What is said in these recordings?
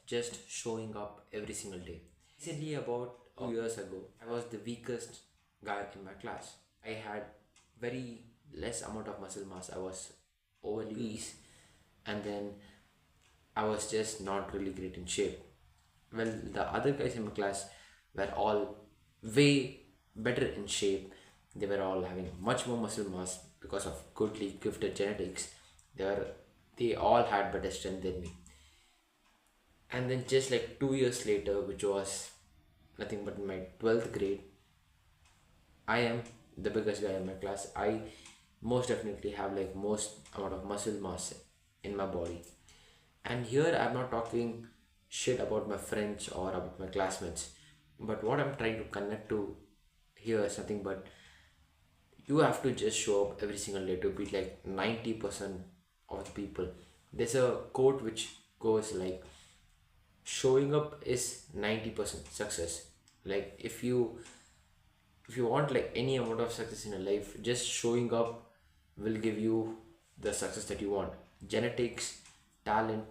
just showing up every single day. Recently, about 2 years ago, I was the weakest guy in my class. I had very less amount of muscle mass. I was overly obese, and then I was just not really great in shape. Well, the other guys in my class were all way better in shape. They were all having much more muscle mass because of goodly gifted genetics. They all had better strength than me. And then just like 2 years later, which was nothing but in my 12th grade, I am the biggest guy in my class. I most definitely have like most amount of muscle mass in my body. And here I'm not talking shit about my friends or about my classmates. But what I'm trying to connect to here is nothing but you have to just show up every single day to beat like 90% of the people. There's a quote which goes like showing up is 90% success. Like if you want like any amount of success in your life, just showing up will give you the success that you want. Genetics, talent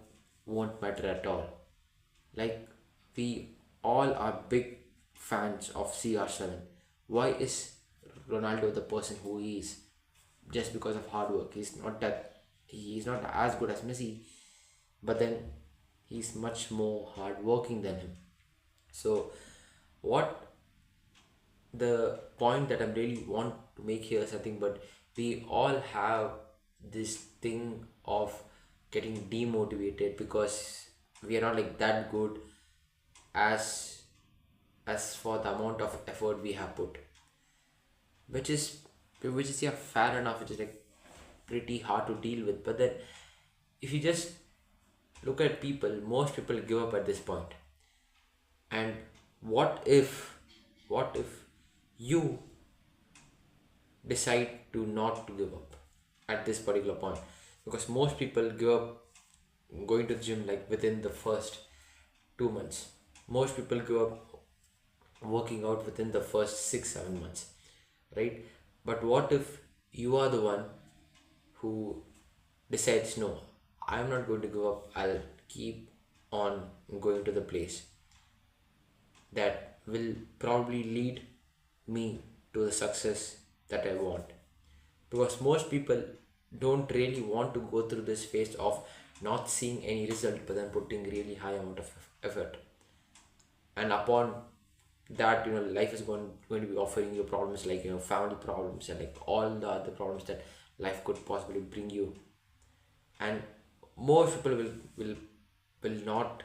won't matter at all. Like we all are big fans of CR7. Why is Ronaldo the person who he is? Just because of hard work. He's not as good as Messi, but then he's much more hardworking than him. So what the point that I really want to make here is something, but we all have this thing of getting demotivated because we are not like that good as for the amount of effort we have put, which is yeah, fair enough. It is like pretty hard to deal with, but then if you just look at people, most people give up at this point. And what if you decide to not to give up at this particular point? Because most people give up going to the gym like within the first 2 months. Most people give up working out within the first 6 7 months, right? But what if you are the one who decides, no, I'm not going to give up, I'll keep on going to the place that will probably lead me to the success that I want. Because most people don't really want to go through this phase of not seeing any result but then putting really high amount of effort. And upon that, life is going to be offering you problems like family problems and like all the other problems that life could possibly bring you. And most people will not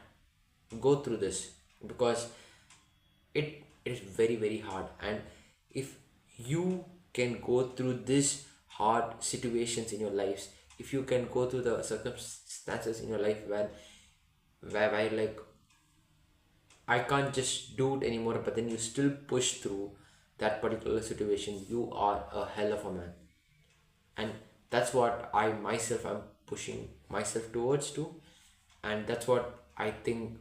go through this because it is very very hard. And if you can go through these hard situations in your lives, if you can go through the circumstances in your life where like I can't just do it anymore, but then you still push through that particular situation, you are a hell of a man. And that's what I myself am pushing myself towards to. And that's what I think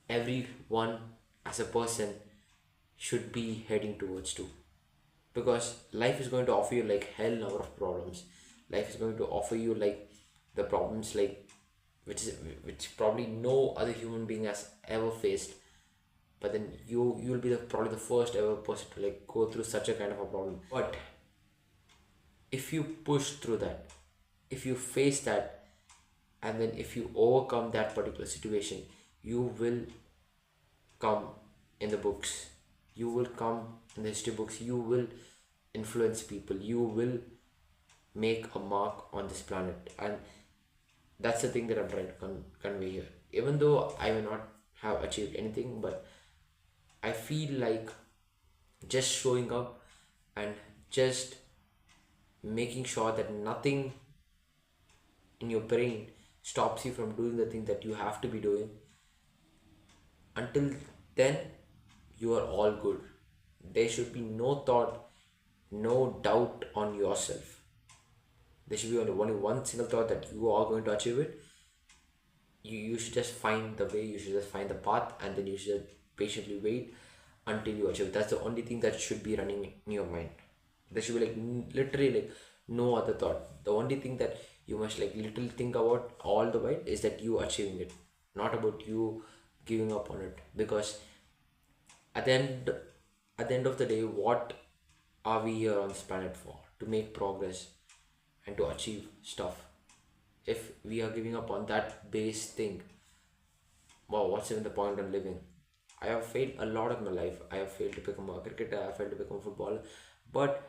everyone as a person should be heading towards to. Because life is going to offer you like hell number of problems. Life is going to offer you like the problems like which probably no other human being has ever faced. But then you'll be probably the first ever person to like go through such a kind of a problem. But if you push through that, if you face that, and then if you overcome that particular situation, you will come in the books, you will come in the history books, you will influence people, you will make a mark on this planet. And that's the thing that I'm trying to convey here. Even though I may not have achieved anything, but I feel like just showing up and just making sure that nothing in your brain stops you from doing the thing that you have to be doing. Until then, you are all good. There should be no thought, no doubt on yourself. There should be only one single thought that you are going to achieve it. You should just find the way, you should just find the path, and then you should patiently wait until you achieve it. That's the only thing that should be running in your mind. There should be like literally like no other thought. The only thing that you must like literally think about all the while is that you achieving it. not about you giving up on it. Because at the end at the end of the day, what are we here on this planet for? To make progress and to achieve stuff. If we are giving up on that base thing, wow, what's even the point of living? I have failed a lot of my life. I have failed to become a cricketer, I have failed to become a footballer, but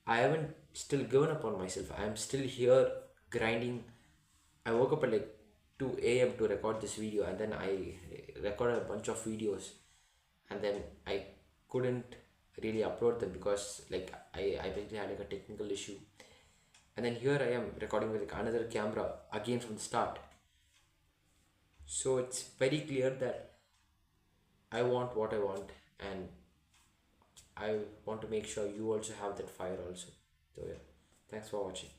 I haven't still given up on myself. I am still here grinding. I woke up at like 2 a.m. to record this video, and then I recorded a bunch of videos, and then I couldn't really upload them because like I basically had like a technical issue. And then here I am recording with like another camera again from the start. So it's very clear that I want what I want, and I want to make sure you also have that fire also. So yeah, thanks for watching.